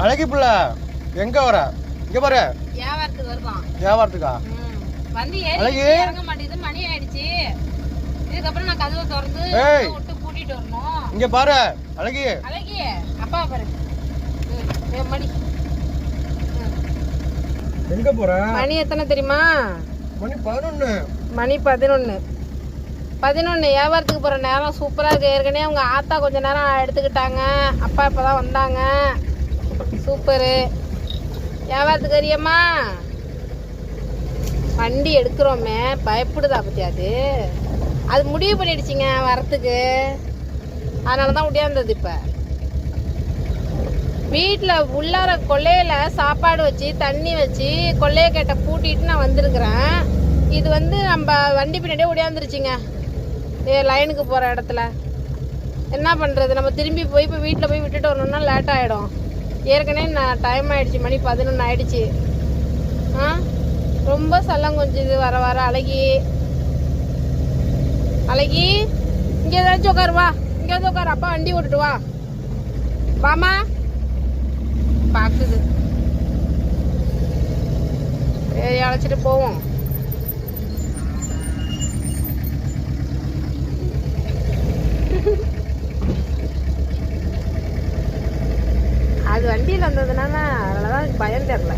அழகி புள்ள எங்க வர? இங்க பாரு. வியாபாரத்துக்கு வருவான். வியாபாரத்துக்கா? வந்து ஏறி இறங்க மாட்டேங்குது, மணி ஆயிடுச்சு. இதுக்கப்புறம் நான் கதவை திறந்து விட்டு கூட்டிட்டு வரணும். இங்க பாரு அழகி. அழகி அப்பா பாரு. மணி எங்க போற? மணி எத்தனை தெரியுமா? மணி 11. மணி 11 வியாபாரத்துக்கு போற நேரம் சூப்பரா இருக்கு. ஏற்கனவே அவங்க ஆத்தா கொஞ்ச நேரம் எடுத்துக்கிட்டாங்க, அப்பா இப்பதான் வந்தாங்க. சூப்பரு. வியாபாரத்துக்கு வரியம்மா? வண்டி எடுக்கிறோமே பயப்படுதா பத்தியா? அது முடிவு பண்ணிடுச்சிங்க வரத்துக்கு, அதனாலதான் முடியாந்தது. இப்ப வீட்டுல உள்ளார கொள்ளையில சாப்பாடு வச்சு தண்ணி வச்சு கொள்ளைய கேட்ட பூட்டிட்டு நான் வந்திருக்கிறேன். இது வந்து நம்ம வண்டி பின்னாடியே ஓடியாந்துருச்சுங்க லைனுக்கு போற இடத்துல. என்ன பண்றது? நம்ம திரும்பி போய் இப்போ வீட்டில் போய் விட்டுட்டு வரணும்னா லேட் ஆகிடும். ஏற்கனவே நான் டைம் ஆயிடுச்சு, மணி 11 ஆயிடுச்சு. ரொம்ப சல்லம் கொஞ்சது வர வர. அழகி அழகி இங்கே ஏதாச்சும் உட்காரு, வா இங்கே வந்து உட்காரு. அப்பா வண்டி ஓட்டுட்டு வா. வாமா பாக்குது. சரி அழைச்சிட்டு போவோம். அது வண்டியில் வந்ததுனால அதனாலதான் பயம் தெரியல.